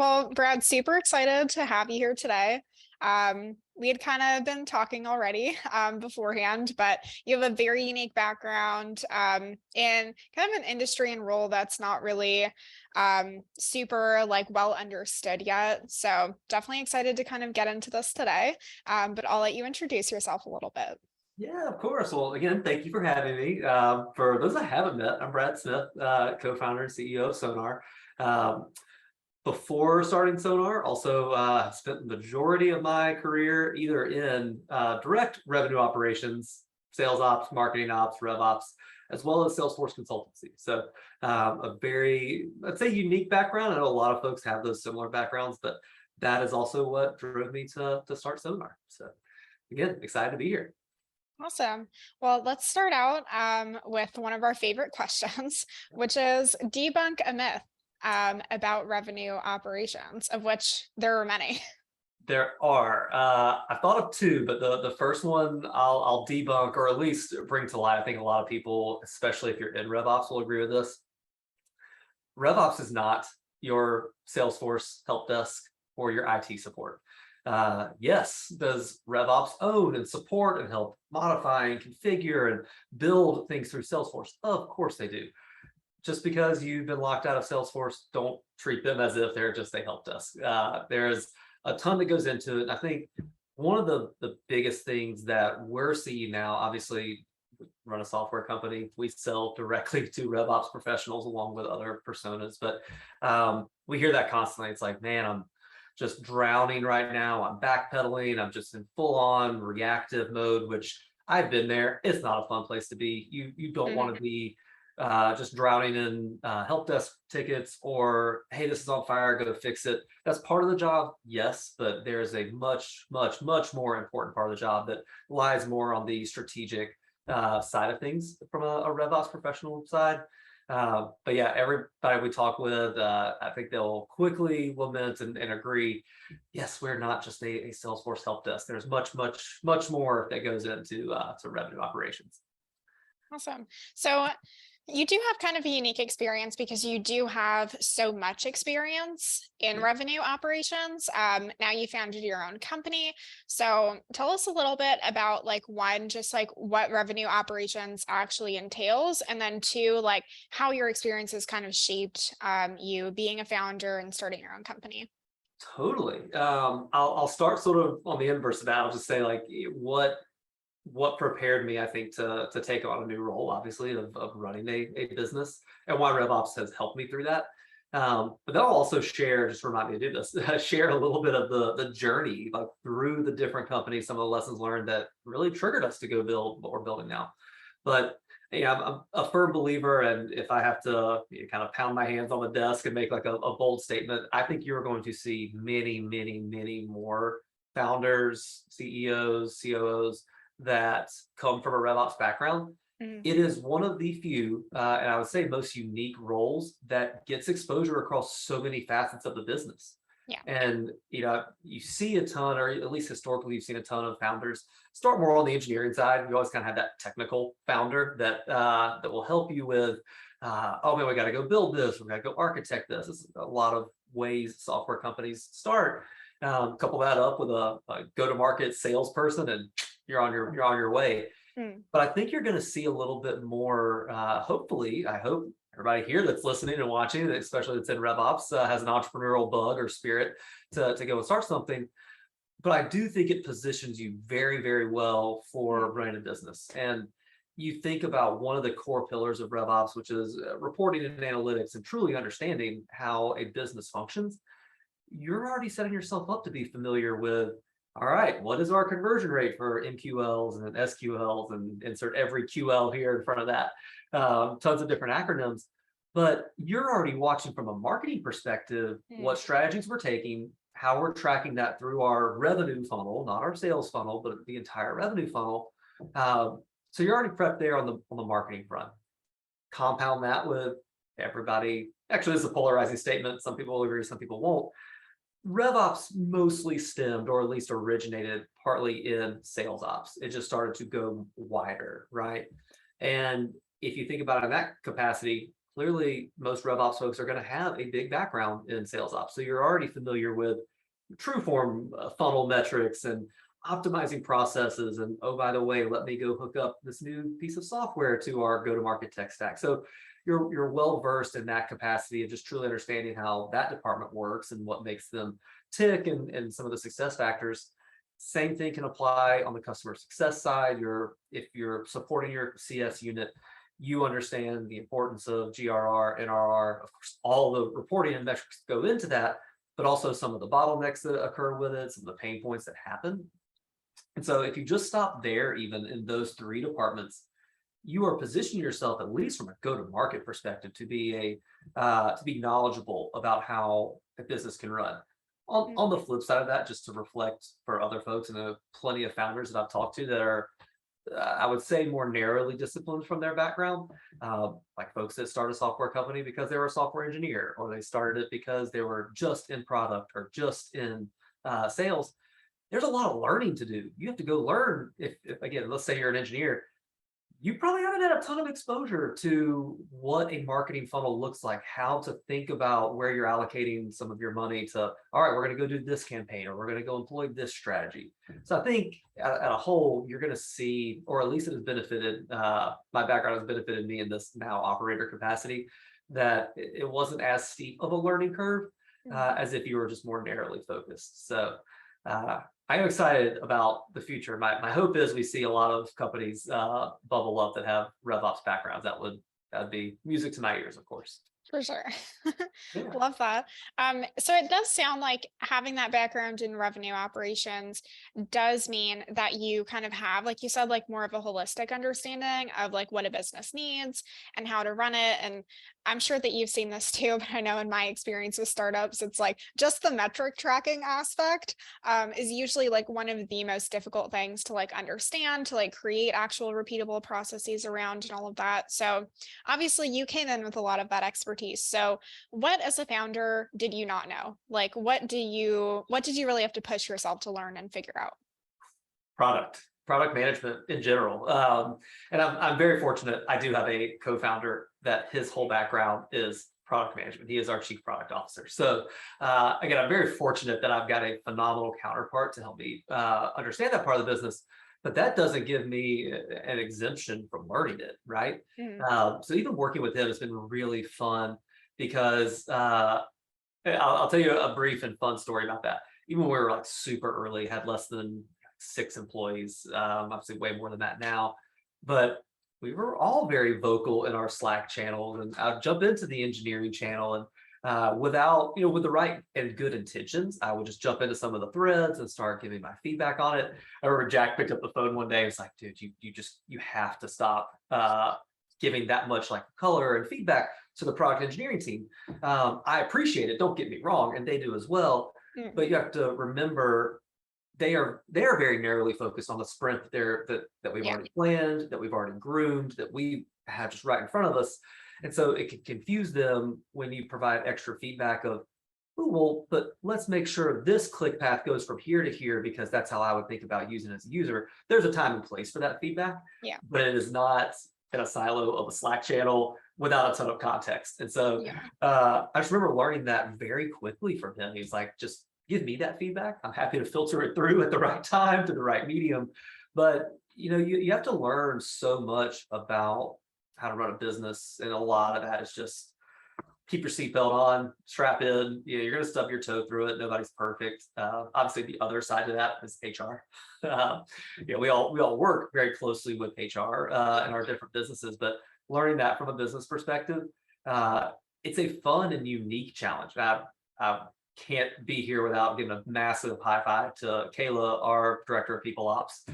Well, Brad, super excited to have you here today. We had kind of been talking already beforehand, but you have a very unique background in kind of an industry and role that's not really super like well understood yet. So definitely excited to kind of get into this today. But I'll let you introduce yourself a little bit. Yeah, of course. Well, again, thank you for having me. For those I haven't met, I'm Brad Smith, co-founder and CEO of Sonar. Um, Before starting Sonar, also spent the majority of my career either in direct revenue operations, sales ops, marketing ops, RevOps, as well as Salesforce consultancy. So a very, I'd say, unique background. I know a lot of folks have those similar backgrounds, but that is also what drove me to start Sonar. So again, excited to be here. Awesome. Well, let's start out with one of our favorite questions, which is debunk a myth about revenue operations, of which there are many. There are. I thought of two, but the first one I'll debunk or at least bring to light. I think a lot of people, especially if you're in RevOps, will agree with this. RevOps is not your Salesforce help desk or your IT support. Yes, does RevOps own and support and help modify and configure and build things through Salesforce? Of course they do. Just because you've been locked out of Salesforce, don't treat them as if they're just a help desk. There's a ton that goes into it. And I think one of the biggest things that we're seeing now, obviously, we run a software company. We sell directly to RevOps professionals along with other personas, but we hear that constantly. It's like, man, I'm just drowning right now. I'm backpedaling. I'm just in full on reactive mode, which I've been there. It's not a fun place to be. You don't want to be just drowning in help desk tickets or, hey, this is on fire, go fix it. That's part of the job, yes, but there's a much, much, much more important part of the job that lies more on the strategic side of things from a RevOps professional side. But yeah, everybody we talk with, I think they'll quickly lament and agree, yes, we're not just a Salesforce help desk. There's much, much, much more that goes into to revenue operations. Awesome. So you do have kind of a unique experience because you do have so much experience in Yeah. revenue operations. Now you founded your own company. So tell us a little bit about like one, just like what revenue operations actually entails, and then two, like how your experience has kind of shaped you being a founder and starting your own company. Totally. I'll start sort of on the inverse of that. I'll just say like what prepared me, I think, to take on a new role, obviously, of running a business, and why RevOps has helped me through that. But then I'll also share, just remind me to do this, share a little bit of the journey, like through the different companies, some of the lessons learned that really triggered us to go build what we're building now. But yeah, I'm a firm believer, and if I have to kind of pound my hands on the desk and make like a bold statement, I think you're going to see many, many, many more founders, CEOs, COOs that come from a RevOps background. Mhm. It is one of the few, and I would say most unique roles that gets exposure across so many facets of the business. Yeah. And you see a ton, or at least historically, you've seen a ton of founders start more on the engineering side. You always kind of have that technical founder that will help you with, oh man, we got to go build this, we got to go architect this. This is a lot of ways software companies start. Couple that up with a go-to-market salesperson, and you're on your way. Mm. But I think you're going to see a little bit more. Hopefully, I hope everybody here that's listening and watching, especially that's in RevOps, has an entrepreneurial bug or spirit to go and start something. But I do think it positions you very, very well for Mm. running a business. And you think about one of the core pillars of RevOps, which is reporting and analytics and truly understanding how a business functions. You're already setting yourself up to be familiar with, all right, what is our conversion rate for MQLs and SQLs, and insert every QL here in front of that. Tons of different acronyms. But you're already watching from a marketing perspective Mm. what strategies we're taking, how we're tracking that through our revenue funnel, not our sales funnel, but the entire revenue funnel. So you're already prepped there on the marketing front. Compound that with everybody. Actually, this is a polarizing statement. Some people will agree, some people won't. RevOps mostly stemmed, or at least originated, partly in sales ops. It just started to go wider, right? And if you think about it in that capacity, clearly most RevOps folks are going to have a big background in sales ops. So you're already familiar with true form funnel metrics and optimizing processes. And oh, by the way, let me go hook up this new piece of software to our go-to-market tech stack. So you're well versed in that capacity of just truly understanding how that department works and what makes them tick and some of the success factors. Same thing can apply on the customer success side. If you're supporting your CS unit, you understand the importance of GRR, NRR, of course, all the reporting and metrics go into that, but also some of the bottlenecks that occur with it, some of the pain points that happen. And so if you just stop there, even in those three departments, you are positioning yourself, at least from a go-to-market perspective, to be knowledgeable about how a business can run. On the flip side of that, just to reflect for other folks, and there are plenty of founders that I've talked to that are, I would say, more narrowly disciplined from their background, like folks that start a software company because they were a software engineer, or they started it because they were just in product or just in sales. There's a lot of learning to do. You have to go learn. If again, let's say you're an engineer, you probably haven't had a ton of exposure to what a marketing funnel looks like, how to think about where you're allocating some of your money to, all right, we're going to go do this campaign, or we're going to go employ this strategy. So I think at a whole, you're going to see, or at least it has benefited, my background has benefited me in this now operator capacity, that it wasn't as steep of a learning curve as if you were just more narrowly focused. So I am excited about the future. My hope is we see a lot of companies bubble up that have RevOps backgrounds. That'd be music to my ears, of course. For sure. Yeah. Love that. So it does sound like having that background in revenue operations does mean that you kind of have, like you said, like more of a holistic understanding of like what a business needs and how to run it. And I'm sure that you've seen this too, but I know in my experience with startups, it's like just the metric tracking aspect is usually like one of the most difficult things to like understand, to like create actual repeatable processes around and all of that. So obviously you came in with a lot of that expertise. So what as a founder did you not know? Like what did you really have to push yourself to learn and figure out? Product management in general. And I'm very fortunate. I do have a co-founder that his whole background is product management. He is our chief product officer. So again, I'm very fortunate that I've got a phenomenal counterpart to help me understand that part of the business. But that doesn't give me an exemption from learning it, right? So even working with him has been really fun because I'll tell you a brief and fun story about that. Even when we were like super early, had less than 6 employees, obviously way more than that now, but we were all very vocal in our Slack channels, and I'd jump into the engineering channel and without, with the right and good intentions, I would just jump into some of the threads and start giving my feedback on it. I remember Jack picked up the phone one day and was like, dude, you have to stop giving that much like color and feedback to the product engineering team. I appreciate it, don't get me wrong, and they do as well, but you have to remember they are very narrowly focused on the sprint that we've already planned, that we've already groomed, that we have just right in front of us. And so it can confuse them when you provide extra feedback of, oh, well, but let's make sure this click path goes from here to here because that's how I would think about using it as a user. There's a time and place for that feedback, but it is not in a silo of a Slack channel without a ton of context. And so I just remember learning that very quickly from him. He's like, just give me that feedback. I'm happy to filter it through at the right time to the right medium. But you have to learn so much about how to run a business, and a lot of that is just keep your seatbelt on, strap in. You're going to stub your toe through it. Nobody's perfect. Obviously, the other side of that is HR. We all work very closely with HR in our different businesses, but learning that from a business perspective, it's a fun and unique challenge. I can't be here without giving a massive high five to Kayla, our director of people ops,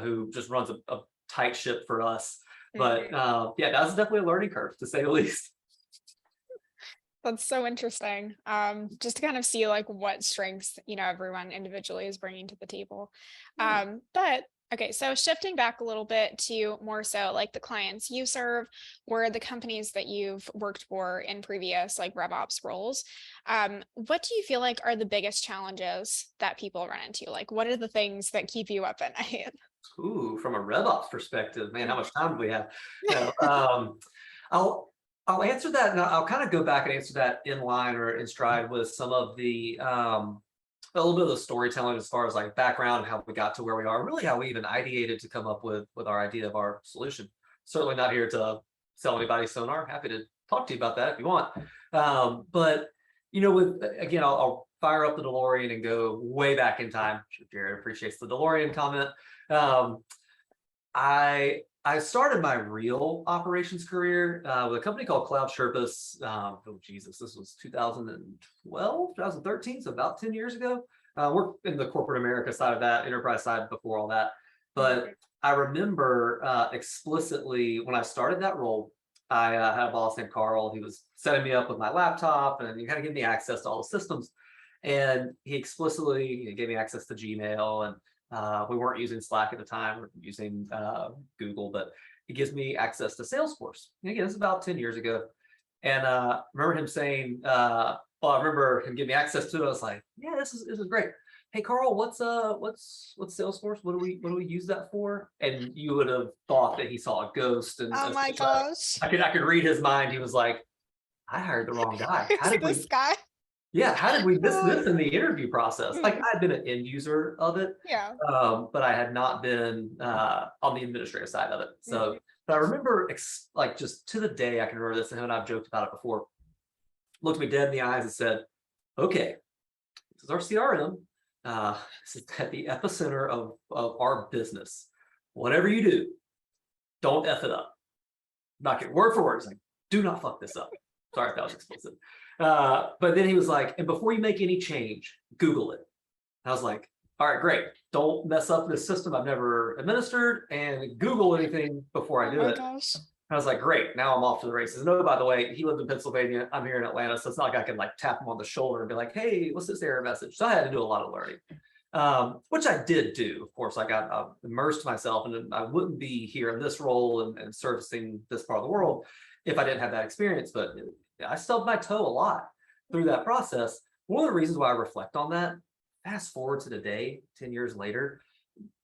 who just runs a tight ship for us. But that was definitely a learning curve, to say the least. That's so interesting. Just to kind of see like what strengths, everyone individually is bringing to the table. But okay, so shifting back a little bit to more so like the clients you serve or the companies that you've worked for in previous like RevOps roles. What do you feel like are the biggest challenges that people run into? Like, what are the things that keep you up at night? Ooh, from a RevOps perspective, man, how much time do we have? I'll answer that, and I'll kind of go back and answer that in line or in stride with some of the a little bit of the storytelling as far as like background and how we got to where we are, really how we even ideated to come up with our idea of our solution. Certainly not here to sell anybody Sonar. Happy to talk to you about that if you want. But with again, I'll fire up the DeLorean and go way back in time. I'm sure Jared appreciates the DeLorean comment. Um, I started my real operations career with a company called Cloud Sherpas. Oh Jesus, this was 2012, 2013, so about 10 years ago. Worked in the corporate America side of that, enterprise side before all that. But I remember explicitly when I started that role, I had a boss named Carl. He was setting me up with my laptop and he kind of gave me access to all the systems. And he explicitly gave me access to Gmail, and we weren't using Slack at the time. We were using Google, but he gives me access to Salesforce. And again, it's about 10 years ago. And I remember him saying, I remember him giving me access to it. I was like, yeah, this is great. Hey Carl, what's Salesforce? What do we use that for? And you would have thought that he saw a ghost. And Oh my gosh. I could read his mind. He was like, I hired the wrong guy. How It's did this guy. yeah, how did we miss this in the interview process? Like I'd been an end user of it, Yeah. but I had not been on the administrative side of it. So, but I remember like just to the day I can remember this, and him and I've joked about it before. Looked me dead in the eyes and said, "Okay, this is our CRM. This is at the epicenter of our business. Whatever you do, don't f it up. Not get word for word. It's like, do not fuck this up." Sorry if that was explicit. But then he was like, and before you make any change, Google it. I was like, all right, great. Don't mess up this system I've never administered, and Google anything before I do it. Gosh. I was like, great, now I'm off to the races. No, by the way, he lived in Pennsylvania. I'm here in Atlanta, so it's not like I can like tap him on the shoulder and be like, hey, what's this error message? So I had to do a lot of learning, which I did do. Of course, I got immersed myself, and I wouldn't be here in this role and servicing this part of the world if I didn't have that experience. But I stubbed my toe a lot through that process. One of the reasons why I reflect on that, fast forward to today, 10 years later,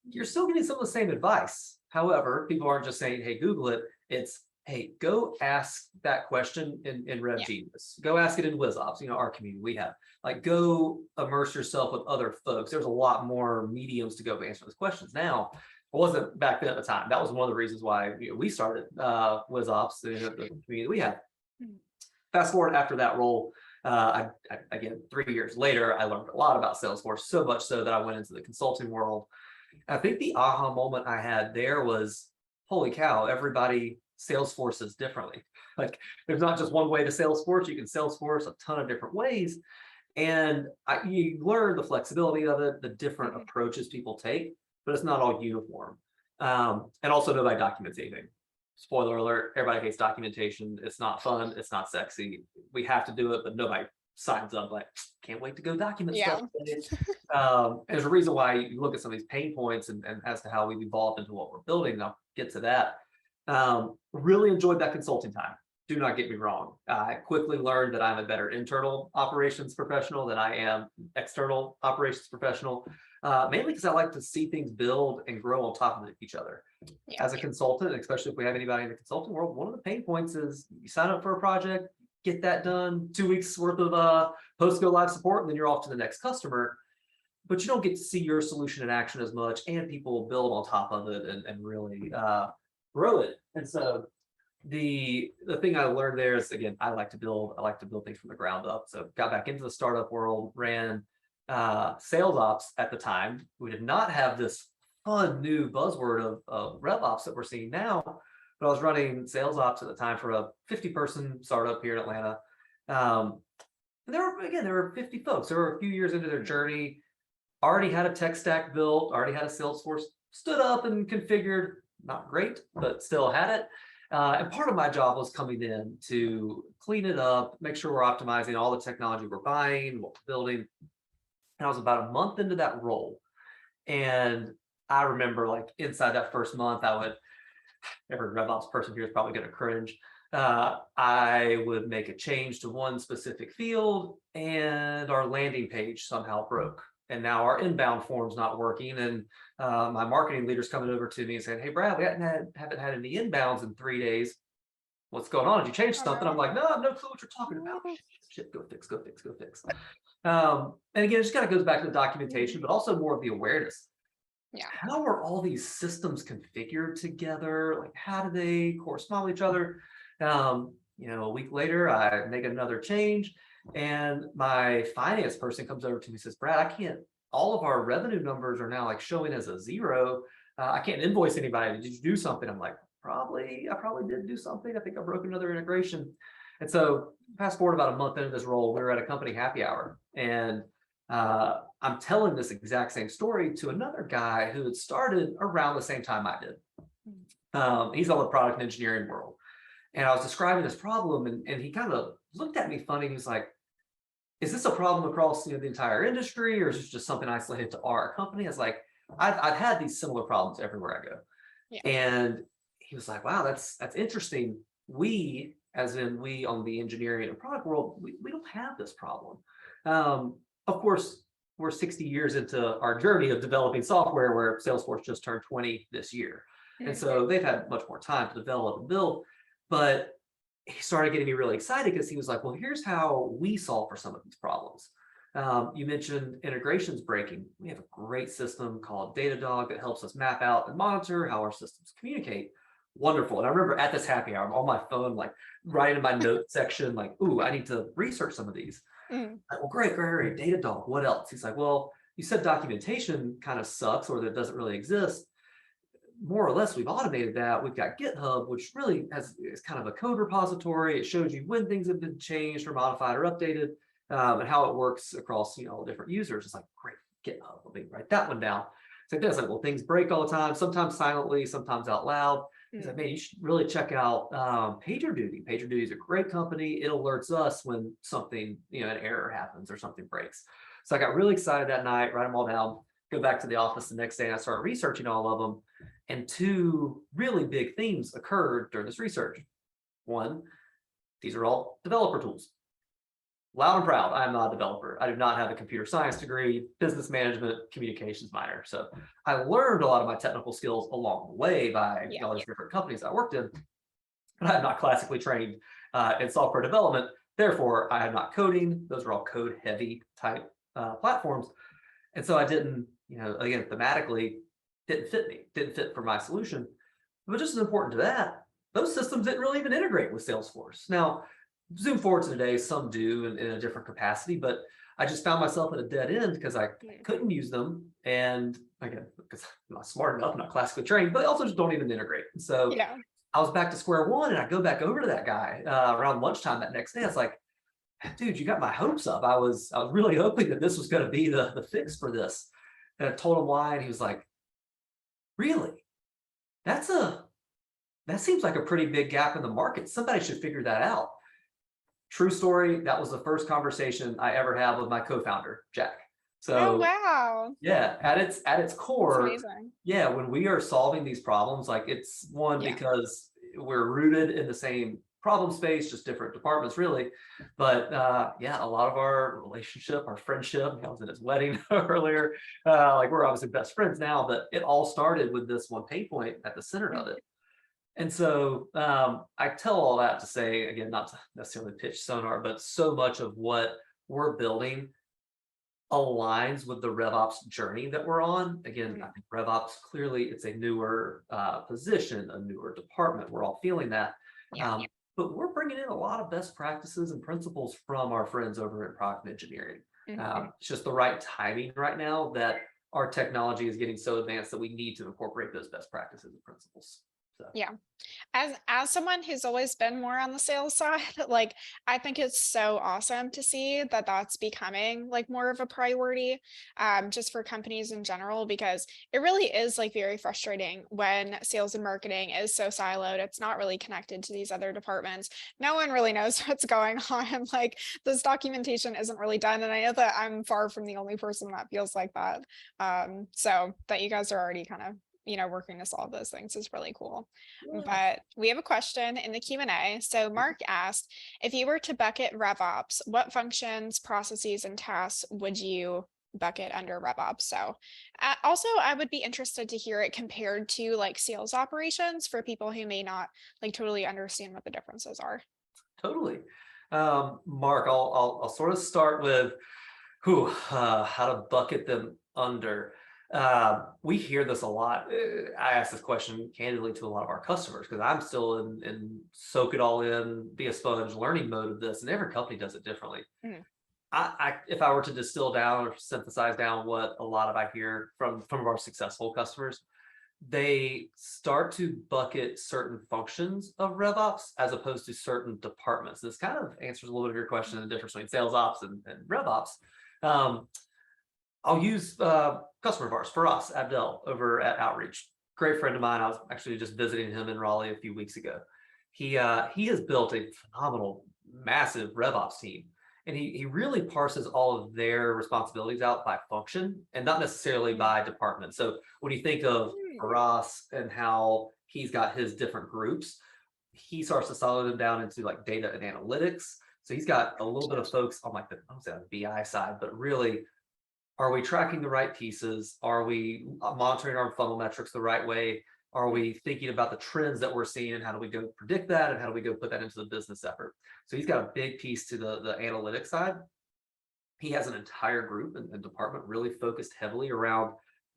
you're still getting some of the same advice. However, people aren't just saying, hey, Google it. It's, hey, go ask that question in RevGenius. Go ask it in WizOps, our community we have. Like, go immerse yourself with other folks. There's a lot more mediums to go answer those questions now. It wasn't back then at the time. That was one of the reasons why we started WizOps, the community we have. Fast forward after that role, again, 3 years later, I learned a lot about Salesforce, so much so that I went into the consulting world. I think the aha moment I had there was, holy cow, everybody Salesforces differently. Like, there's not just one way to Salesforce. You can Salesforce a ton of different ways. And you learn the flexibility of it, the different approaches people take, but it's not all uniform. And also nobody documents anything. Spoiler alert, everybody hates documentation. It's not fun. It's not sexy. We have to do it, but nobody signs up like, can't wait to go document stuff. And there's a reason why you look at some of these pain points and as to how we've evolved into what we're building. And I'll get to that. Really enjoyed that consulting time. Do not get me wrong. I quickly learned that I'm a better internal operations professional than I am external operations professional, mainly because I like to see things build and grow on top of each other. As a consultant, especially if we have anybody in the consulting world, one of the pain points is you sign up for a project, get that done, 2 weeks worth of post-go live support, and then you're off to the next customer. But you don't get to see your solution in action as much, and people build on top of it and really grow it. And so the thing I learned there is, again, I like to build things from the ground up. So got back into the startup world, ran sales ops at the time. We did not have this fun new buzzword of RevOps that we're seeing now, but I was running sales ops at the time for a 50-person startup here in Atlanta. And there were 50 folks. They were a few years into their journey, already had a tech stack built, already had a Salesforce stood up and configured. Not great, but still had it. And part of my job was coming in to clean it up, make sure we're optimizing all the technology we're buying, what we're building. And I was about a month into that role. And I remember, like, inside that first month, every RevOps person here is probably going to cringe. I would make a change to one specific field, and our landing page somehow broke. And now our inbound form's not working. And my marketing leader's coming over to me and saying, hey, Brad, we haven't had any inbounds in 3 days. what's going on? Did you change Oh, something? I'm no. like, no, I have no clue what you're talking about. Oh, Shit, go fix, go fix, go fix. And again, it just kind of goes back to the documentation, but also more of the awareness. yeah. How are all these systems configured together? Like, how do they correspond with each other? A week later, I make another change, and my finance person comes over to me and says, Brad, I can't, all of our revenue numbers are now like showing as a zero. I can't invoice anybody. Did you do something? I'm like, I probably did do something. I think I broke another integration. And so fast forward about a month into this role, we were at a company happy hour, and I'm telling this exact same story to another guy who had started around the same time I did. He's on the product and engineering world. And I was describing this problem, and he kind of looked at me funny. He was like, is this a problem across the entire industry, or is this just something isolated to our company? I was like, I've had these similar problems everywhere I go. Yeah. And he was like, wow, that's interesting. We, as in we on the engineering and product world, we don't have this problem. Of course, we're 60 years into our journey of developing software, where Salesforce just turned 20 this year. And so they've had much more time to develop and build. But he started getting me really excited because he was like, well, here's how we solve for some of these problems. You mentioned integrations breaking. We have a great system called Datadog that helps us map out and monitor how our systems communicate. Wonderful. And I remember at this happy hour, I'm on my phone, like writing in my note section, like, ooh, I need to research some of these. Like, well, great, Datadog. What else? He's like, well, you said documentation kind of sucks, or that it doesn't really exist. More or less, we've automated that. We've got GitHub, which really is kind of a code repository. It shows you when things have been changed or modified or updated, and how it works across different users. It's like, great, GitHub. Let me write that one down. It's like this. Like, well, things break all the time. Sometimes silently, sometimes out loud. He's like, man, you should really check out PagerDuty. PagerDuty is a great company. It alerts us when something, an error happens or something breaks. So I got really excited that night, write them all down, go back to the office the next day, and I started researching all of them. And two really big themes occurred during this research. One, these are all developer tools. Loud and proud, I am not a developer. I do not have a computer science degree, business management, communications minor. So I learned a lot of my technical skills along the way by all these different companies I worked in. But I'm not classically trained in software development. Therefore, I am not coding. Those are all code heavy type platforms. And so I didn't, again, thematically, didn't fit for my solution. But just as important to that, those systems didn't really even integrate with Salesforce. Now, zoom forward to today, some do in a different capacity, but I just found myself at a dead end because I couldn't use them. And again, because I'm not smart enough, I'm not classically trained, but they also just don't even integrate. And so I was back to square one, and I go back over to that guy around lunchtime that next day. I was like, dude, you got my hopes up. I was really hoping that this was going to be the fix for this. And I told him why, and he was like, really? That seems like a pretty big gap in the market. Somebody should figure that out. True story. That was the first conversation I ever had with my co-founder, Jack. Oh, So wow. yeah, at its core, That's amazing. yeah, when we are solving these problems, like it's one because we're rooted in the same problem space, just different departments, really. But a lot of our relationship, our friendship, I was at his wedding earlier, like we're obviously best friends now, but it all started with this one pain point at the center of it. And so I tell all that to say, again, not to necessarily pitch Sonar, but so much of what we're building aligns with the RevOps journey that we're on. Again, I think RevOps, clearly it's a newer position, a newer department. We're all feeling that. But we're bringing in a lot of best practices and principles from our friends over in product engineering. It's just the right timing right now that our technology is getting so advanced that we need to incorporate those best practices and principles. So. Yeah. As someone who's always been more on the sales side, like I think it's so awesome to see that that's becoming like more of a priority, just for companies in general, because it really is like very frustrating when sales and marketing is so siloed. It's not really connected to these other departments. No one really knows what's going on. Like this documentation isn't really done. And I know that I'm far from the only person that feels like that. So that you guys are already kind of working to solve those things is really cool. But we have a question in the Q&A. So Mark asked, if you were to bucket RevOps, what functions, processes, and tasks would you bucket under RevOps. So, also, I would be interested to hear it compared to like sales operations for people who may not like totally understand what the differences are. Totally. Mark, I'll sort of start with how to bucket them under. We hear this a lot. I ask this question candidly to a lot of our customers because I'm still in soak it all in, be a sponge learning mode of this, and every company does it differently. Mhm. If I were to distill down or synthesize down what a lot of I hear from some of our successful customers, they start to bucket certain functions of RevOps as opposed to certain departments. This kind of answers a little bit of your question, the difference between sales ops and RevOps. Um, I'll use customer of ours, for us, Abdel, over at Outreach. Great friend of mine. I was actually just visiting him in Raleigh a few weeks ago. He has built a phenomenal, massive RevOps team, and he really parses all of their responsibilities out by function and not necessarily Mhm. by department. So when you think of Faras and how he's got his different groups, he starts to silo them down into like data and analytics. So he's got a little bit of folks on like the, I don't say on the BI side, but really, are we tracking the right pieces? Are we monitoring our funnel metrics the right way? Are we thinking about the trends that we're seeing and how do we go predict that and how do we go put that into the business effort? So he's got a big piece to the analytics side. He has an entire group and department really focused heavily around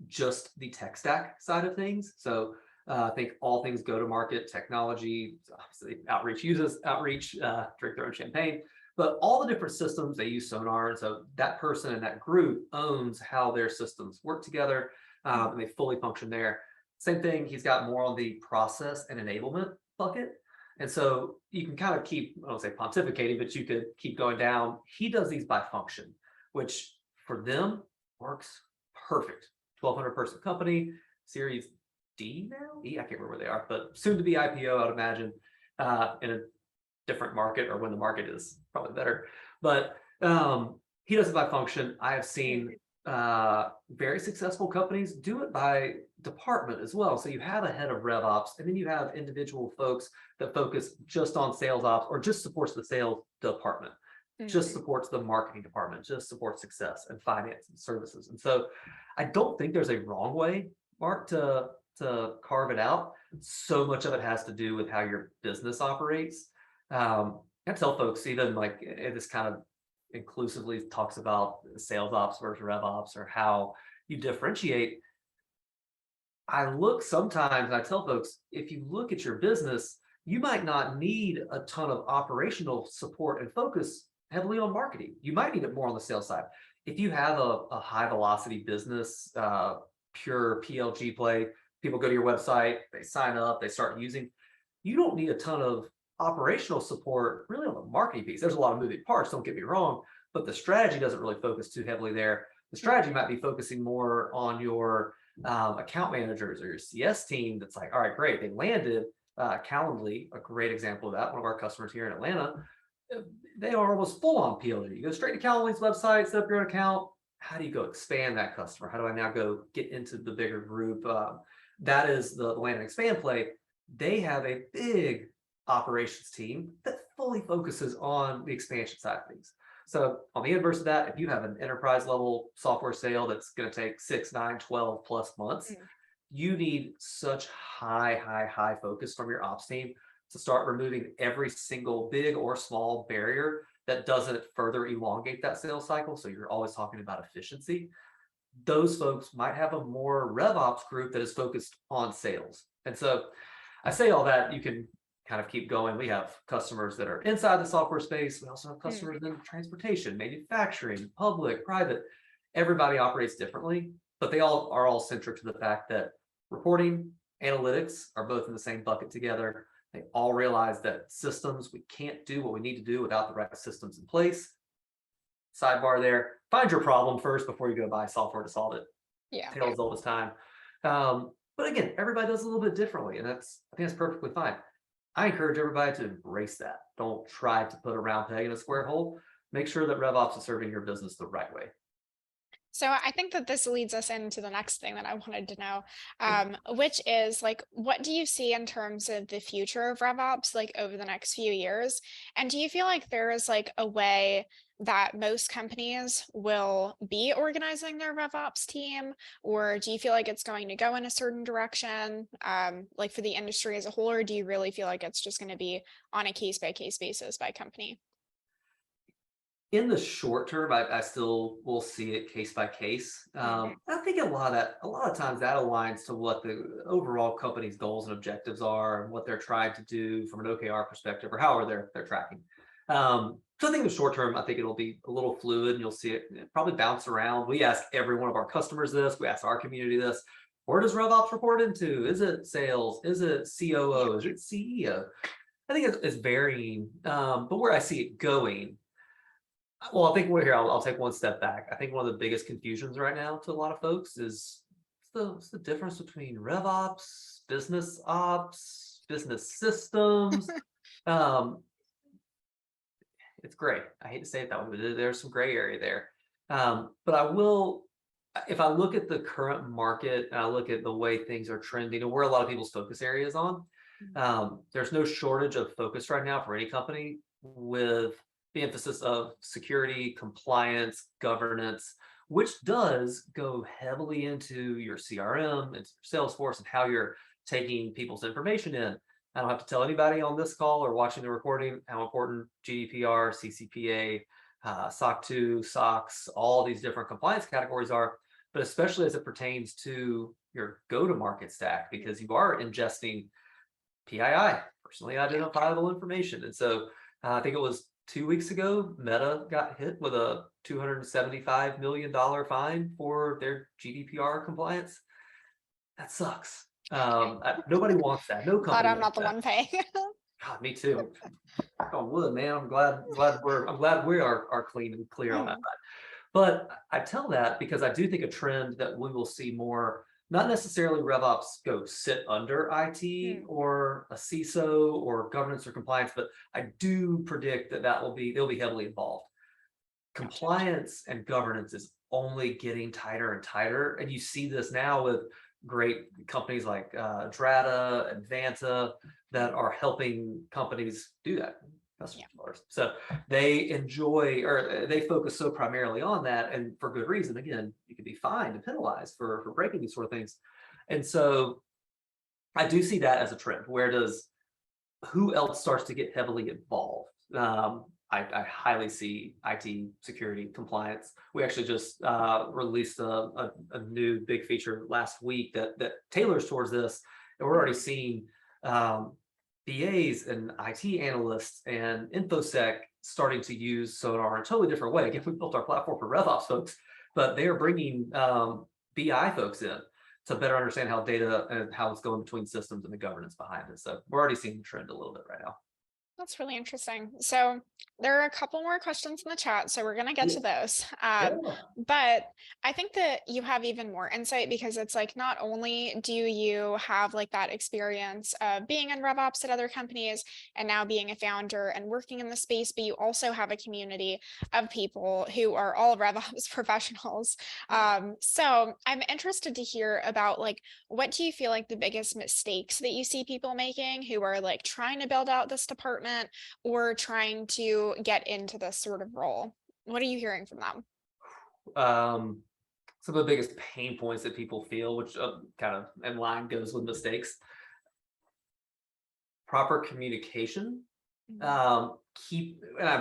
just the tech stack side of things. So I think all things go to market, technology, obviously Outreach uses Outreach, drink their own champagne, but all the different systems they use Sonar. And so that person in that group owns how their systems work together, Mhm. and they fully function there. Same thing, he's got more on the process and enablement bucket. And so you can kind of keep, I don't say pontificating, but you could keep going down. He does these by function, which for them works perfect. 1,200 person company, Series D now? E, I can't remember where they are, but soon to be IPO, I'd imagine, in a different market or when the market is probably better. But he does it by function. I have Mhm. seen very successful companies do it by department as well. So you have a head of RevOps, and then you have individual folks that focus just on sales ops or just supports the sales department, just Mhm. supports the marketing department, just supports success and finance and services. And so I don't think there's a wrong way, Mark, to carve it out. So much of it has to do with how your business operates. I tell folks, even like this kind of inclusively talks about sales ops versus rev ops or how you differentiate. I look sometimes, I tell folks, if you look at your business, you might not need a ton of operational support and focus heavily on marketing. You might need it more on the sales side. If you have a high velocity business, pure PLG play, people go to your website, they sign up, they start using, you don't need a ton of operational support really on the marketing piece. There's a lot of moving parts, don't get me wrong, but the strategy doesn't really focus too heavily there. The strategy Mhm. might be focusing more on your account managers or your CS team that's like, all right, great, they landed. Calendly, a great example of that. One of our customers here in Atlanta, uh, they are almost full on PLG. You go straight to Calendly's website, set up your own account. How do you go expand that customer? How do I now go get into the bigger group? That is the land and expand play. They have a big operations team that fully focuses on the expansion side of things. So on the inverse of that, if you have an enterprise level software sale that's going to take 6, 9, 12 plus months, Mhm. you need such high focus from your ops team to start removing every single big or small barrier that doesn't further elongate that sales cycle. So you're always talking about efficiency. Those folks might have a more RevOps group that is focused on sales. And so I say all that, you can kind of keep going. We have customers that are inside the software space. We also have customers Mhm. in transportation, manufacturing, public, private. Everybody operates differently, but they all are all centric to the fact that reporting, analytics are both in the same bucket together. They all realize that systems, we can't do what we need to do without the right systems in place. Sidebar there, find your problem first before you go buy software to solve it. Yeah. Tales all this time. But again, everybody does a little bit differently, and I think that's perfectly fine. I encourage everybody to embrace that. Don't try to put a round peg in a square hole. Make sure that RevOps is serving your business the right way. So I think that this leads us into the next thing that I wanted to know, which is like, what do you see in terms of the future of RevOps, like over the next few years? And do you feel like there is like a way that most companies will be organizing their RevOps team, or do you feel like it's going to go in a certain direction, like for the industry as a whole, or do you really feel like it's just going to be on a case by case basis by company? In the short term, I still will see it case by case. Mhm. I think a lot of times that aligns to what the overall company's goals and objectives are and what they're trying to do from an OKR perspective or however they're tracking. So I think in the short term, I think it'll be a little fluid and you'll see it probably bounce around. We ask every one of our customers this, we ask our community this. Where does RevOps report into? Is it sales? Is it Yeah. COO? Is it CEO? I think it's varying, but where I see it going, well, I think we're here. I'll take one step back. I think one of the biggest confusions right now to a lot of folks is what's the difference between RevOps, business ops, business systems. Um, it's great. I hate to say it that way, but there's some gray area there. But I will, if I look at the current market and I look at the way things are trending and where a lot of people's focus areas on, Mm. there's no shortage of focus right now for any company with the emphasis of security, compliance, governance, which does go heavily into your CRM and Salesforce and how you're taking people's information in. I don't have to tell anybody on this call or watching the recording how important GDPR, CCPA, SOC 2, SOX, all these different compliance categories are, but especially as it pertains to your go-to-market stack, because you are ingesting PII, personally Yeah. identifiable information. And so I think it was 2 weeks ago, Meta got hit with a $275 million fine for their GDPR compliance. That sucks. Nobody wants that. No Glad company I'm wants not the that. one paying. God, me too. Knock on wood, man. I'm glad we are clean and clear on that. Mhm. But I tell that because I do think a trend that we will see more, not necessarily RevOps go sit under IT Mm. or a CISO or governance or compliance, but I do predict that they'll be heavily involved. Gotcha. Compliance and governance is only getting tighter and tighter. And you see this now with great companies like Drata and Vanta that Mhm. are helping companies do that. Yeah. Customers of ours. So they enjoy or they focus so primarily on that, and for good reason. Again, you can be fined and penalized for breaking these sort of things. And so I do see that as a trend. Where does who else starts to get heavily involved? I highly see IT security compliance. We actually just released a new big feature last week that tailors towards this, and we're already seeing um, BAs and IT analysts and infosec starting to use Sonar in a totally different way. Again, we built our platform for RevOps folks, but they are bringing BI folks in to better understand how data and how it's going between systems and the governance behind it. So we're already seeing the trend a little bit right now. That's really interesting. So there are a couple more questions in the chat, so we're gonna get to Cool. those. Yeah. But I think that you have even more insight because it's like not only do you have like that experience of being in RevOps at other companies and now being a founder and working in the space, but you also have a community of people who are all RevOps professionals. So I'm interested to hear about like what do you feel like the biggest mistakes that you see people making who are like trying to build out this department or trying to get into this sort of role? What are you hearing from them? Um, some of the biggest pain points that people feel, which kind of in line goes with mistakes, proper communication. Mhm. Um,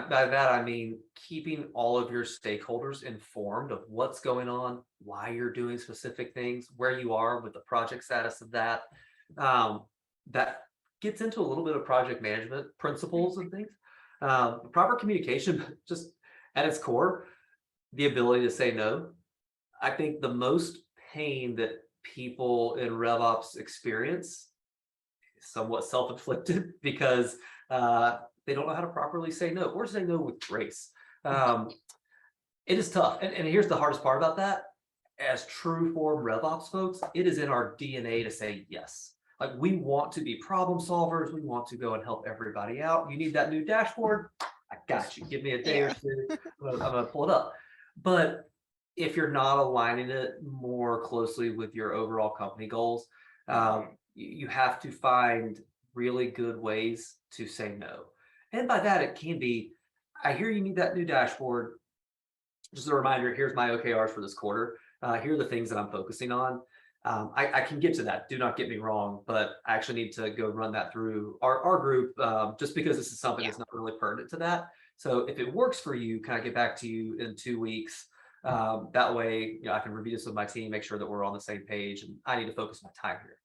by that I mean keeping all of your stakeholders informed of what's going on, why you're doing specific things, where you are with the project status of that. That gets into a little bit of project management principles and things. Proper communication, just at its core, the ability to say no. I think the most pain that people in RevOps experience somewhat self-inflicted because they don't know how to properly say no or say no with grace. Um, it is tough. And here's the hardest part about that. As true form RevOps folks, it is in our DNA to say yes. Like we want to be problem solvers. We want to go and help everybody out. You need that new dashboard? I got you. Give me a day or Yeah. two. I'm gonna pull it up. But if you're not aligning it more closely with your overall company goals, Mhm. you have to find really good ways to say no. And by that, it can be, I hear you need that new dashboard. Just a reminder, here's my OKRs for this quarter. Here are the things that I'm focusing on. I can get to that. Do not get me wrong, but I actually need to go run that through our group just because this is something Yeah. that's not really pertinent to that. So if it works for you, can I get back to you in 2 weeks? That way, I can review this with my team, make sure that we're on the same page, and I need to focus my time here.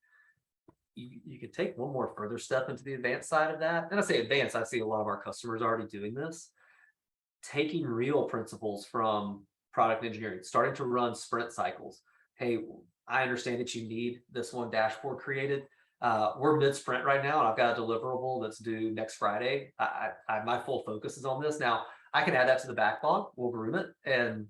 You could take one more further step into the advanced side of that. And I say advanced, I see a lot of our customers already doing this, taking real principles from product engineering, starting to run sprint cycles. Hey, I understand that you need this one dashboard created. We're mid sprint right now, and I've got a deliverable that's due next Friday. My full focus is on this. Now, I can add that to the backlog. We'll groom it, and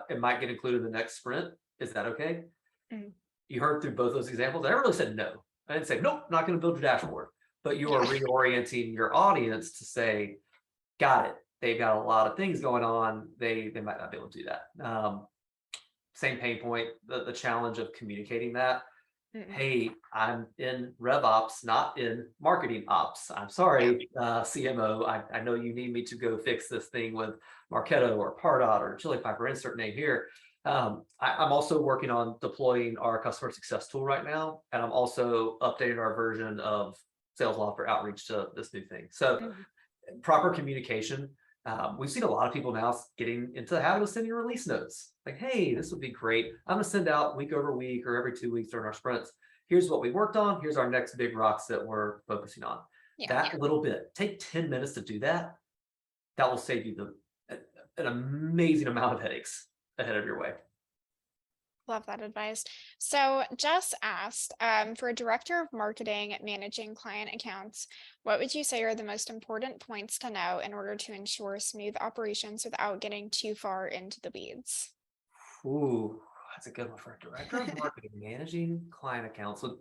it might get included in the next sprint. Is that okay? Mm. You heard through both those examples. I never really said no. I didn't say, nope, not going to build your dashboard. But you are Yeah. reorienting your audience to say, got it. They've got a lot of things going on. They might not be able to do that. Same pain point, the challenge of communicating that. Mhm. Hey, I'm in RevOps, not in marketing ops. I'm Yeah. sorry, CMO. I know you need me to go fix this thing with Marketo or Pardot or Chili Piper, insert name here. I'm also working on deploying our customer success tool right now, and I'm also updating our version of Sales Law for outreach to this new thing. So Mhm. proper communication. We've seen a lot of people now getting into the habit of sending release notes. Like, hey, this would be great. I'm going to send out week over week or every 2 weeks during our sprints. Here's what we worked on. Here's our next big rocks that we're focusing on. Yeah. That little bit, take 10 minutes to do that. That will save you an amazing amount of headaches ahead of your way. Love that advice. So, Jess asked, for a director of marketing managing client accounts, what would you say are the most important points to know in order to ensure smooth operations without getting too far into the weeds? Ooh, that's a good one for a director of marketing managing client accounts. So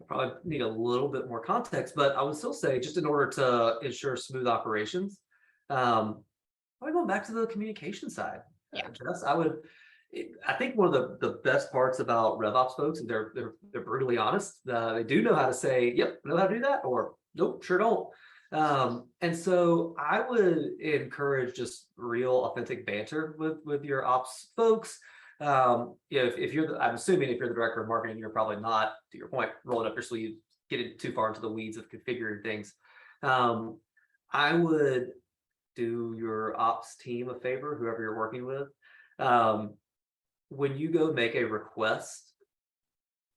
I probably need a little bit more context, but I would still say just in order to ensure smooth operations, probably going back to the communication side. Yeah. Jess, I think one of the best parts about RevOps folks is they're brutally honest. They do know how to say, "Yep, know how to do that," or "Nope, sure don't." And so I would encourage just real, authentic banter with your ops folks. If you're, I'm assuming if you're the director of marketing, you're probably not, to your point, rolling up your sleeves, getting too far into the weeds of configuring things. Um, I would do your ops team a favor, whoever you're working with. Um, when you go make a request,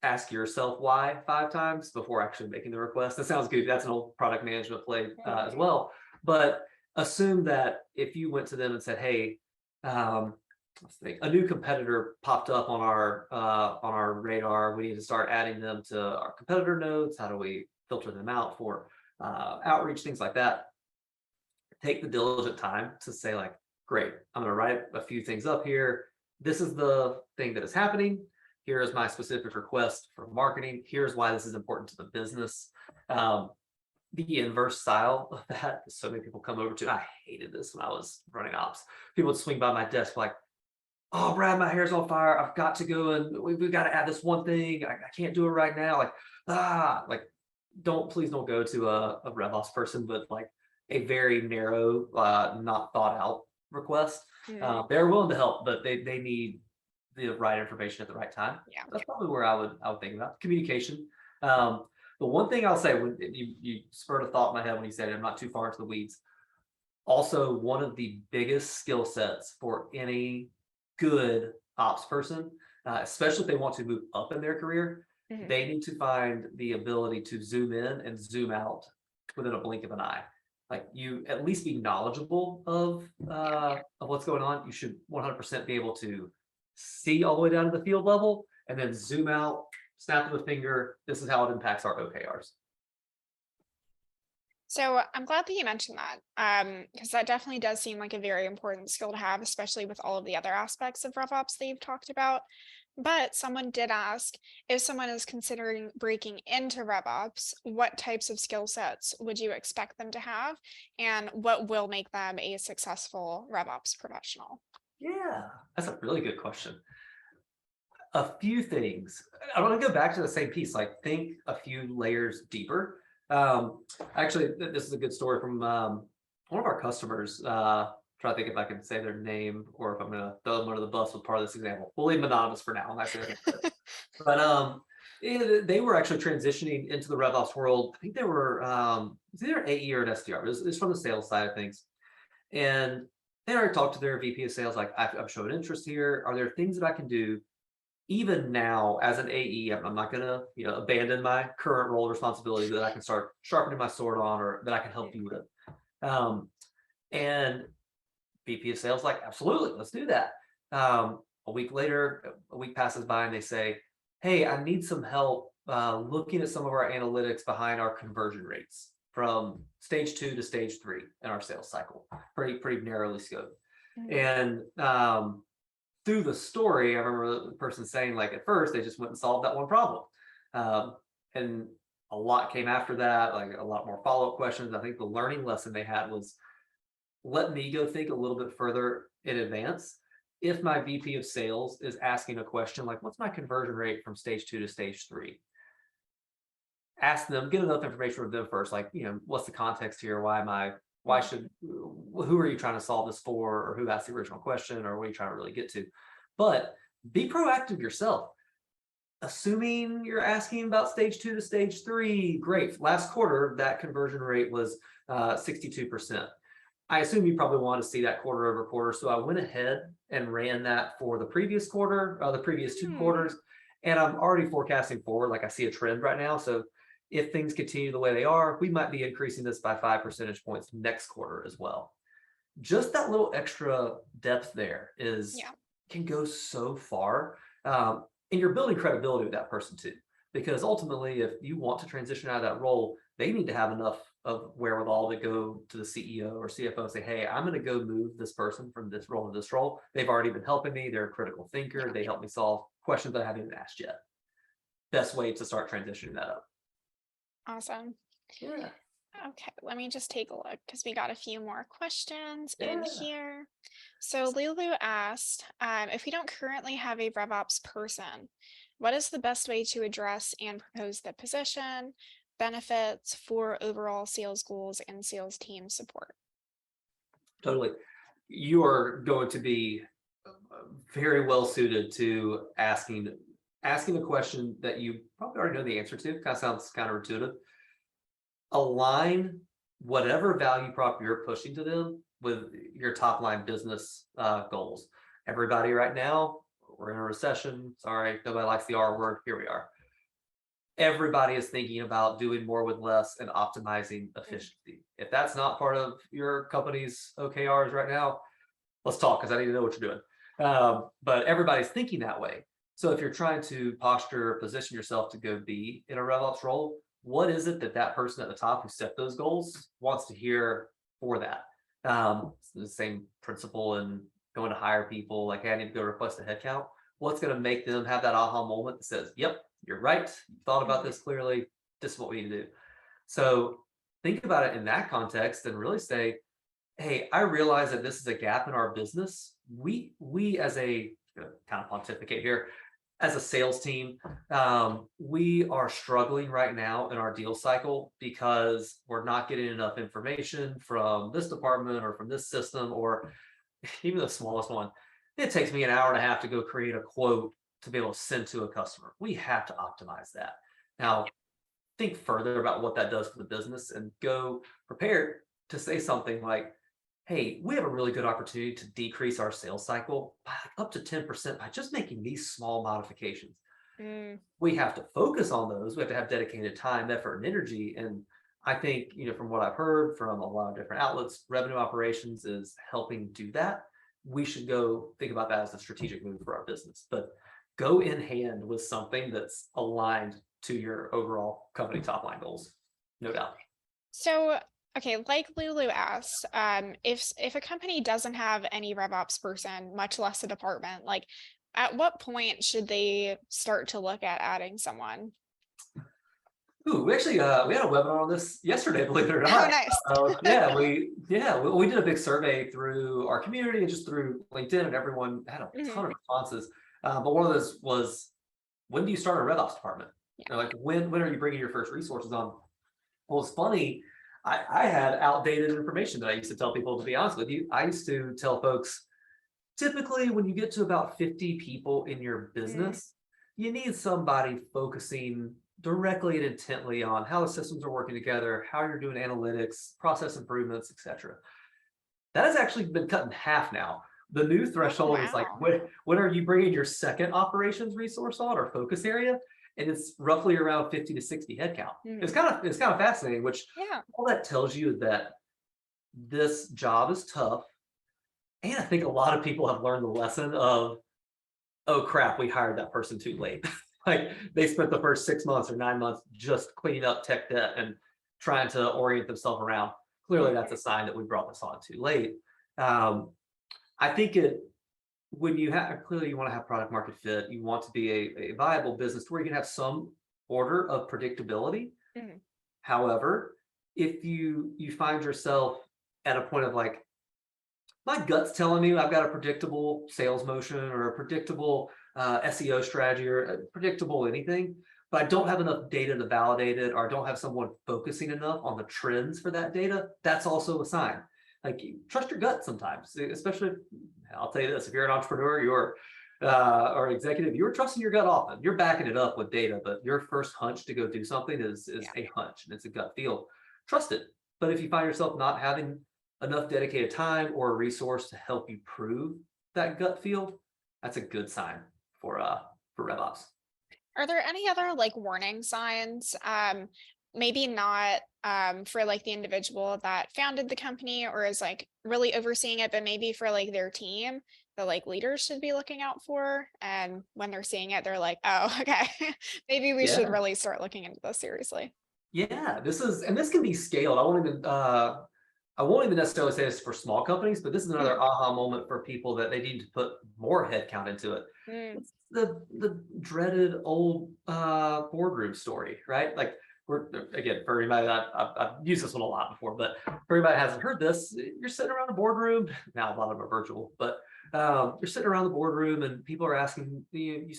ask yourself why 5 times before actually making the request. That sounds good. That's an old product management play as Mhm. well. But assume that if you went to them and said, "Hey, um, let's think, a new competitor popped up on our radar. We need to start adding them to our competitor nodes. How do we filter them out for outreach, things like that?" Take the diligent time to say, like, great, I'm going to write a few things up here. This is the thing that is happening. Here is my specific request for marketing. Here's why this is important to the business. um, the inverse style of that, so many people come over to, I hated this when I was running ops. People would swing by my desk like, "Oh, Brad, my hair's on fire. I've got to go and we've got to add this one thing. I can't do it right now." Like, please don't go to a RevOps person with like a very narrow, not thought out request. Mhm. They're willing to help, but they need the right information at the right time. Yeah. That's probably where I would think about communication. The one thing I'll say, when you spurred a thought in my head when you said it, I'm not too far into the weeds. Also, one of the biggest skill sets for any good ops person, especially if they want to move up in their career, Mhm. they need to find the ability to zoom in and zoom out within a blink of an eye. Like, you at least be knowledgeable Yeah. of what's going on. You should 100% be able to see all the way down to the field level and then zoom out, snap of a finger. This is how it impacts our OKRs. So I'm glad that you mentioned that, because that definitely does seem like a very important skill to have, especially with all of the other aspects of RevOps that you've talked about. But someone did ask, if someone is considering breaking into RevOps, what types of skill sets would you expect them to have, and what will make them a successful RevOps professional? Yeah, that's a really good question. A few things. I want to go back to the same piece, like think a few layers deeper. Actually, this is a good story from one of our customers. Try to think if I can say their name or if I'm going to throw them under the bus with part of this example. We'll leave them anonymous for now. I'm not saying but they were actually transitioning into the RevOps world. I think they were it's either an AE or an SDR. It's from the sales side of things. And they already talked to their VP of sales, like, I'm showing interest here. Are there things that I can do even now as an AE? I'm not going to, abandon my current role responsibility that I can start sharpening my sword on, or that I can help you with. And VP of sales, like, absolutely, let's do that. A week later, a week passes by and they say, hey, I need some help looking at some of our analytics behind our conversion rates from stage 2 to stage 3 in our sales cycle, pretty narrowly scoped. And through the story, I remember the person saying, like, at first they just went and solved that one problem. And a lot came after that, like a lot more follow-up questions. I think the learning lesson they had was, let me go think a little bit further in advance. If my VP of sales is asking a question like, what's my conversion rate from stage 2 to stage 3? Ask them, get enough information from them first, like, what's the context here? Who are you trying to solve this for? Or who asked the original question? Or what are you trying to really get to? But be proactive yourself. Assuming you're asking about stage 2 to stage 3, great. Last quarter, that conversion rate was 62%. I assume you probably want to see that quarter over quarter. So I went ahead and ran that for the previous quarter, the previous 2 quarters. And I'm already forecasting forward, like I see a trend right now. So if things continue the way they are, we might be increasing this by 5 percentage points next quarter as well. Just that little extra depth there can go so far. And you're building credibility with that person too. Because ultimately, if you want to transition out of that role, they need to have enough of wherewithal to go to the CEO or CFO and say, hey, I'm going to go move this person from this role to this role. They've already been helping me. They're a critical thinker. They help me solve questions that I haven't even asked yet. Best way to start transitioning that up. Awesome. Yeah. Okay, let me just take a look because we got a few more questions in here. So Lulu asked, if we don't currently have a RevOps person, what is the best way to address and propose the position, benefits for overall sales goals and sales team support? Totally. You are going to be very well suited to asking a question that you probably already know the answer to. Kind of sounds counterintuitive. Align whatever value prop you're pushing to them with your top line business goals. Everybody right now, we're in a recession. Sorry, nobody likes the R word. Here we are. Everybody is thinking about doing more with less and optimizing efficiency. If that's not part of your company's OKRs right now, let's talk, because I need to know what you're doing. But everybody's thinking that way. So if you're trying to position yourself to go be in a RevOps role, what is it that person at the top who set those goals wants to hear for that? It's the same principle in going to hire people, like, hey, I need to go request a headcount. What's going to make them have that aha moment that says, yep, you're right. You thought about this clearly. This is what we need to do. So think about it in that context and really say, hey, I realize that this is a gap in our business. We as a kind of pontificate here, as a sales team, we are struggling right now in our deal cycle because we're not getting enough information from this department or from this system, or even the smallest one. It takes me an hour and a half to go create a quote to be able to send to a customer. We have to optimize that. Now, think further about what that does for the business and go prepared to say something like, hey, we have a really good opportunity to decrease our sales cycle by up to 10% by just making these small modifications. We have to focus on those. We have to have dedicated time, effort, and energy. And I think, from what I've heard from a lot of different outlets, revenue operations is helping do that. We should go think about that as a strategic move for our business, but go in hand with something that's aligned to your overall company top line goals, no doubt. So, okay, like Lulu asked, if a company doesn't have any RevOps person, much less a department, like, at what point should they start to look at adding someone? Ooh, we actually we had a webinar on this yesterday, believe it or Oh, not. nice. We did a big survey through our community and just through LinkedIn, and everyone had a Mhm. ton of responses. But one of those was, when do you start a RevOps department? Yeah. You know, like when are you bringing your first resources on? Well, it's funny. I had outdated information that I used to tell people. To be honest with you, I used to tell folks, typically when you get to about 50 people in your Mm, business, you need somebody focusing directly and intently on how the systems are working together, how you're doing analytics, process improvements, etc. That has actually been cut in half now. The new oh, threshold is like, wow. when are you bringing your second operations resource on or focus area? And it's roughly around 50 to 60 headcount. Mhm. It's kind of fascinating, which Yeah. all that tells you is that this job is tough. And I think a lot of people have learned the lesson of, oh crap, we hired that person too late. Like they spent the first 6 months or 9 months just cleaning up tech debt and trying to orient themselves around. Clearly, that's Mhm. a sign that we brought this on too late. Um, I think it when you have clearly you want to have product market fit, you want to be a viable business where you can have some order of predictability. Mhm. However, if you find yourself at a point of like, my gut's telling me I've got a predictable sales motion or a predictable SEO strategy or a predictable anything, but I don't have enough data to validate it, or I don't have someone focusing enough on the trends for that data. That's also a sign. Like, trust your gut sometimes, especially. I'll tell you this: if you're an entrepreneur, you're or an executive, you're trusting your gut often. You're backing it up with data, but your first hunch to go do something is Yeah. a hunch and it's a gut feel. Trust it. But if you find yourself not having enough dedicated time or a resource to help you prove that gut feel, that's a good sign for RevOps. Are there any other like warning signs? Maybe not for like the individual that founded the company or is like really overseeing it, but maybe for like their team that like leaders should be looking out for. And when they're seeing it, they're like, oh, okay, maybe we should Yeah, really start looking into this seriously. yeah. This can be scaled. I won't even necessarily say this for small companies, but this is Mhm. another aha moment for people that they need to put more headcount into it. Mm, It's the dreaded old boardroom story, right? Like, we're again, for everybody that I've used this one a lot before, but for everybody that hasn't heard this, you're sitting around a boardroom. Now a lot of them are virtual, but you're sitting around the boardroom and people are asking you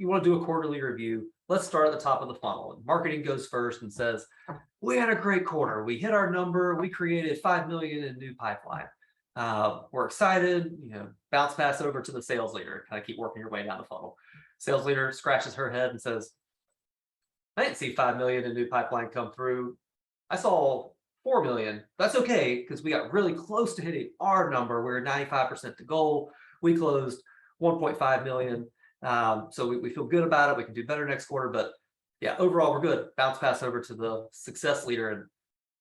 want to do a quarterly review. Let's start at the top of the funnel. And marketing goes first and says, we had a great quarter. We hit our number. We created 5 million in new pipeline. We're excited. Bounce pass over to the sales leader. Kind of keep working your way down the funnel. Sales leader scratches her head and says, "I didn't see 5 million in new pipeline come through. I saw 4 million. That's okay because we got really close to hitting our number. We're 95% to goal. We closed 1.5 million. So we feel good about it. We can do better next quarter. But yeah, overall, we're good." Bounce pass over to the success leader, and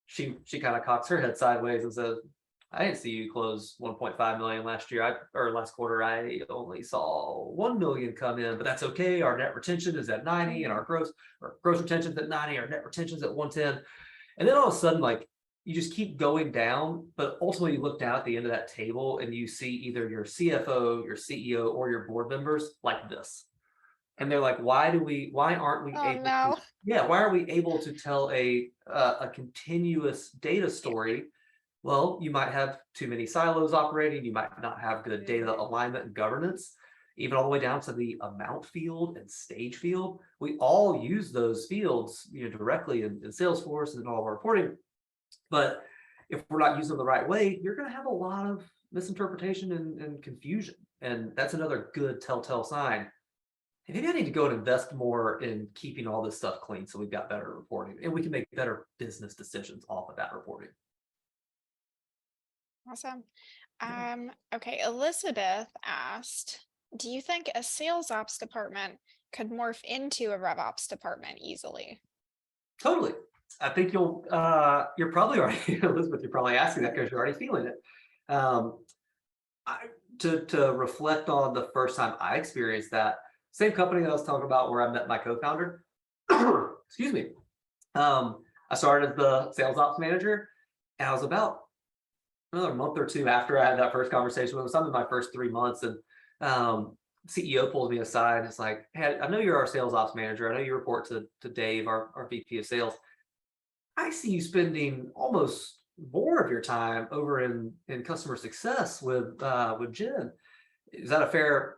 she kind of cocks her head sideways and says, "I didn't see you close 1.5 million last year. Or last quarter, I only saw 1 million come in, but that's okay. Our net retention is at 90 and mhm. our gross retention is at 90, our net retention is at 110." And then all of a sudden, like, you just keep going down, but ultimately you look down at the end of that table and you see either your CFO, your CEO, or your board members like this. And they're like, why aren't we Oh able to, no. yeah, why aren't we able to tell a continuous data Yeah. story? Well, you might have too many silos operating, you might not have good data Mhm. alignment and governance, even all the way down to the amount field and stage field. We all use those fields, directly in Salesforce and in all of our reporting. But if we're not using them the right way, you're going to have a lot of misinterpretation and confusion. And that's another good telltale sign. Hey, maybe I need to go and invest more in keeping all this stuff clean so we've got better reporting and we can make better business decisions off of that reporting. Awesome. Yeah, Okay, Elizabeth asked, do you think a sales ops department could morph into a RevOps department easily? totally. I think you're probably already, Elizabeth, you're probably asking that because you're already feeling it. Um, I, to reflect on the first time I experienced that same company that I was talking about where I met my co-founder, excuse me. I started as the sales ops manager, and I was about another month or two after I had that first conversation with him. I'm in my first 3 months, and CEO pulls me aside and is like, hey, I know you're our sales ops manager. I know you report to Dave, our VP of sales. I see you spending almost more of your time over in customer success with Jen. Is that a fair,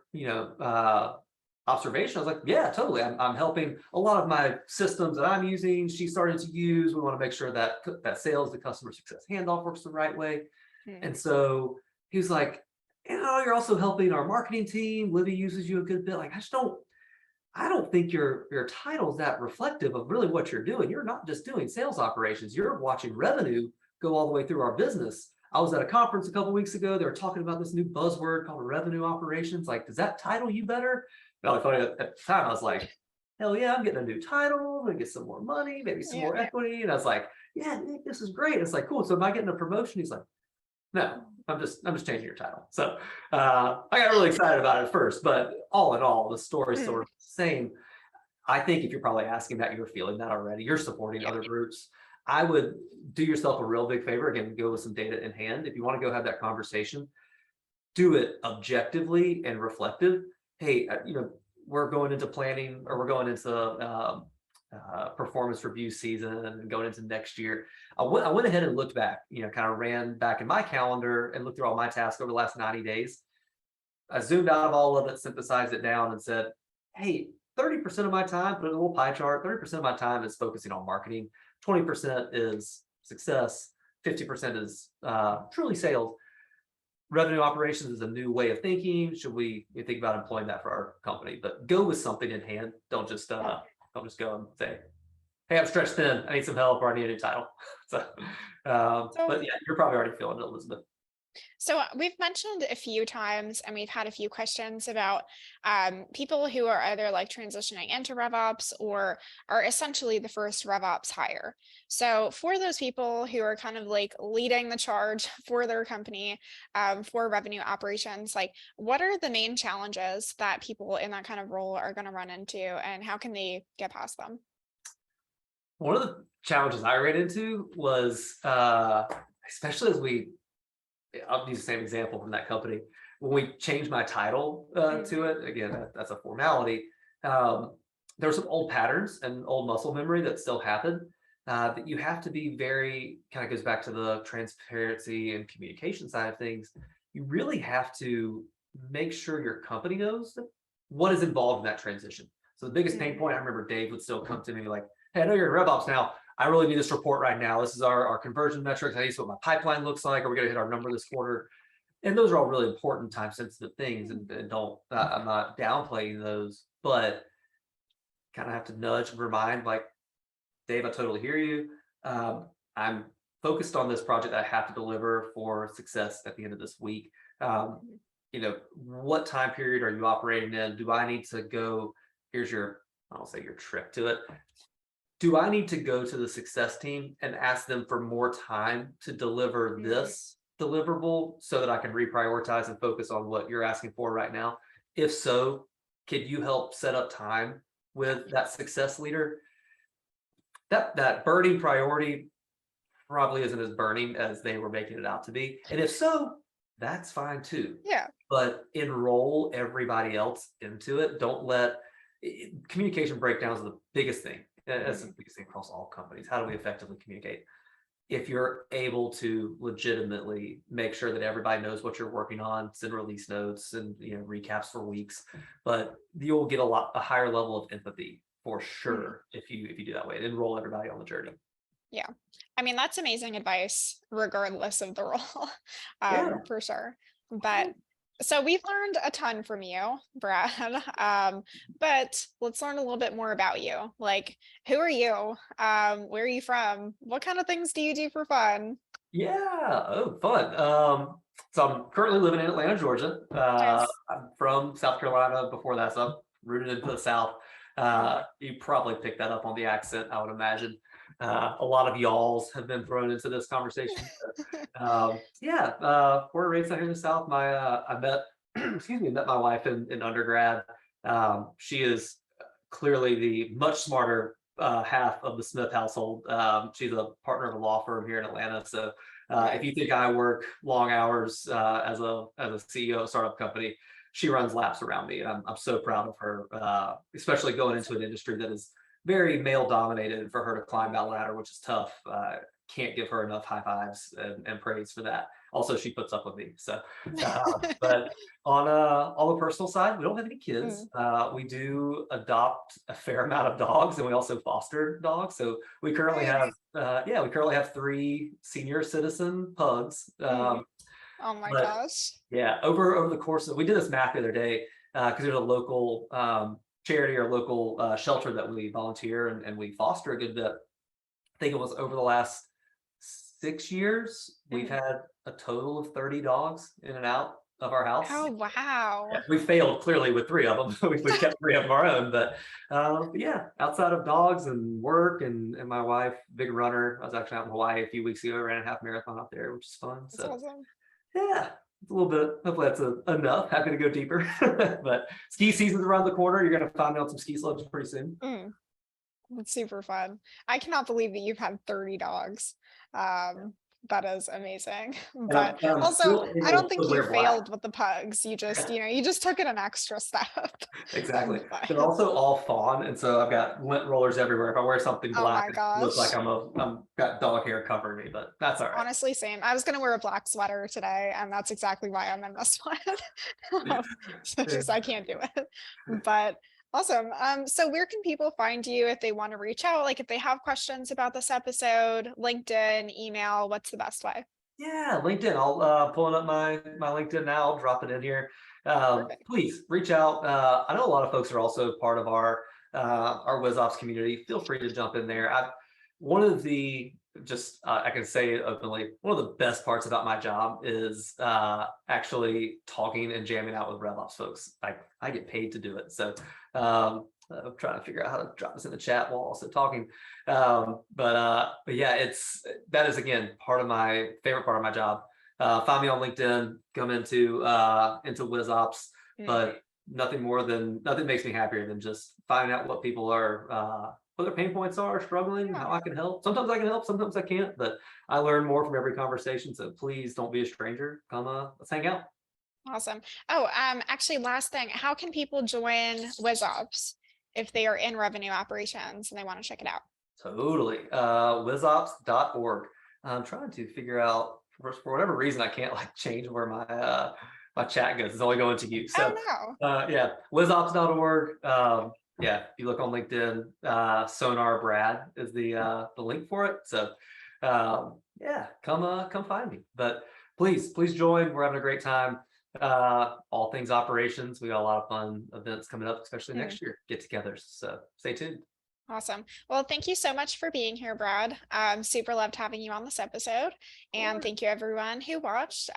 observation? I was like, yeah, totally. I'm helping a lot of my systems that I'm using. She's starting to use. We want to make sure that that sales to customer success handoff works the right way. Hmm. And so he was like, you're also helping our marketing team. Libby uses you a good bit. Like, I don't think your title is that reflective of really what you're doing. You're not just doing sales operations. You're watching revenue go all the way through our business. I was at a conference a couple of weeks ago. They were talking about this new buzzword called revenue operations. Like, does that title you better? Now, funny at the time, I was like, hell yeah, I'm getting a new title. I'm gonna get some more money, maybe some Yeah. more equity. And I was like, yeah, Nick, this is great. It's like, cool. So am I getting a promotion? He's like, no, I'm just changing your title. So I got really excited about it at first, but all in all, the story's Hmm. sort of the same. I think if you're probably asking that, you're feeling that already. You're supporting Yeah. other groups. I would do yourself a real big favor. Again, go with some data in hand. If you want to go have that conversation, do it objectively and reflective. Hey, we're going into planning, or we're going into performance review season and going into next year. I went ahead and looked back, kind of ran back in my calendar and looked through all my tasks over the last 90 days. I zoomed out of all of it, synthesized it down, and said, hey, 30% of my time, put in a little pie chart, 30% of my time is focusing on marketing, 20% is success, 50% is truly sales. Revenue operations is a new way of thinking. Should we think about employing that for our company? But go with something in hand. Don't just go and say, hey, I'm stretched thin. I need some help, or I need a new title. So, So but yeah, you're probably already feeling it, Elizabeth. we've mentioned a few times, and we've had a few questions about people who are either like transitioning into RevOps or are essentially the first RevOps hire. So for those people who are kind of like leading the charge for their company for revenue operations, like what are the main challenges that people in that kind of role are going to run into, and how can they get past them? One of the challenges I ran into was, especially as I'll use the same example from that company. When we changed my title Mm. to it, again, that's a formality. Um, there were some old patterns and old muscle memory that still happen. That you have to be very, kind of goes back to the transparency and communication side of things. You really have to make sure your company knows what is involved in that transition. So the biggest pain Mm. point, I remember Dave would still come to me like, hey, I know you're in RevOps now. I really need this report right now. This is our conversion metrics. I need to see what my pipeline looks like. Are we going to hit our number this quarter? And those are all really important, time sensitive things. And don't, I'm not downplaying those, but kind of have to nudge and remind, like, Dave, I totally hear you. I'm focused on this project that I have to deliver for success at the end of this week. Um, what time period are you operating in? Do I need to go? Here's your, I'll say your trick to it. Do I need to go to the success team and ask them for more time to deliver Mm. this deliverable so that I can reprioritize and focus on what you're asking for right now? If so, could you help set up time Yeah. with that success leader? That burning priority probably isn't as burning as they were making it out to be. And if so, that's fine too. Yeah. But enroll everybody else into it. Don't let communication breakdowns are the biggest thing. That's the Mm. biggest thing across all companies. How do we effectively communicate? If you're able to legitimately make sure that everybody knows what you're working on, send release notes and recaps for weeks, but you'll get a higher level of empathy for Mm. sure if you do that way and enroll everybody on the journey. Yeah. I mean, that's amazing advice, regardless of the role, Yeah. for sure. But so we've learned a ton from you, Brad. But let's learn a little bit more about you. Like, who are you? Where are you from? What kind of things do you do for fun? Yeah. Oh, fun. So I'm currently living in Atlanta, Georgia. Nice. I'm from South Carolina before that, so I'm rooted into the South. Mm. You probably picked that up on the accent, I would imagine. A lot of y'alls have been thrown into this conversation. Yeah, born and raised out here in the South. I met, excuse me, met my wife in undergrad. She is clearly the much smarter half of the Smith household. She's a partner of a law firm here in Atlanta. So if Nice. you think I work long hours as a CEO of a startup company, she runs laps around me. And I'm so proud of her, especially going into an industry that is very male dominated. For her to climb that ladder, which is tough. Can't give her enough high fives and praise for that. Also, she puts up with me. So, but on the personal side, we don't have any kids. Mm. We do adopt a fair amount of dogs, and we also foster dogs. So we currently Right. have, we currently have 3 senior citizen pugs. Mm. Oh my But gosh. yeah, over the course of, we did this math the other day because there's a local charity or local shelter that we volunteer and we foster a good bit. I think it was over the last 6 years, we've Mm. had a total of 30 dogs in and out of our house. Oh wow. Yeah, we failed clearly with 3 of them. We kept 3 of our own, but yeah, outside of dogs and work and my wife, big runner. I was actually out in Hawaii a few weeks ago, ran a half marathon out there, which is fun. That's So awesome. yeah, it's a little bit. Hopefully that's enough. Happy to go deeper. But ski season's around the corner. You're gonna find me on some ski slopes pretty soon. Mm. That's super fun. I cannot believe that you've had 30 dogs. That is amazing. And But I'm also, still I don't able think to you wear black. failed with the pugs. You just took it an extra step. Exactly. But, They're also all fawn, and so I've got lint rollers everywhere. If I wear something oh black, my it looks like gosh. I'm got dog hair covering me, but that's all right. Honestly, same. I was gonna wear a black sweater today, and that's exactly why I'm in this one. So Yeah. just I can't do it. But awesome. So where can people find you if they want to reach out? Like if they have questions about this episode, LinkedIn, email, what's the best way? Yeah, LinkedIn. I'll pulling up my LinkedIn now. I'll drop it in here. Perfect. Please reach out. I know a lot of folks are also part of our WizOps community. Feel free to jump in there. One of the just I can say it openly. One of the best parts about my job is actually talking and jamming out with RevOps folks. I get paid to do it, so I'm trying to figure out how to drop this in the chat while also talking. But yeah, that is again part of my favorite part of my job. Find me on LinkedIn, come into WizOps, Mm. but nothing makes me happier than just finding out what people are what their pain points are, struggling, Yeah. how I can help. Sometimes I can help, sometimes I can't, but I learn more from every conversation. So please don't be a stranger. Come let's hang out. Awesome. Oh, actually, last thing, how can people join WizOps if they are in revenue operations and they want to check it out? Totally. Wizops.org. I'm trying to figure out for whatever reason I can't like change where my chat goes. It's only going to you. Oh So no. yeah, wizops.org. Yeah, if you look on LinkedIn, Sonar Brad is the link for it. So yeah, come find me. But please join. We're having a great time. All things operations. We got a lot of fun events coming up, especially Mm. next year. Get-togethers. So stay tuned. Awesome. Well, thank you so much for being here, Brad. Super loved having you on this episode. And thank you everyone who watched.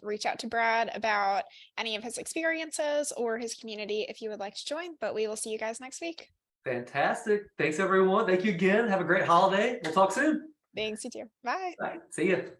Reach out to Brad about any of his experiences or his community if you would like to join, but we will see you guys next week. Fantastic. Thanks, everyone. Thank you again. Have a great holiday. We'll talk soon. Thanks, you too. Bye. Bye. See you.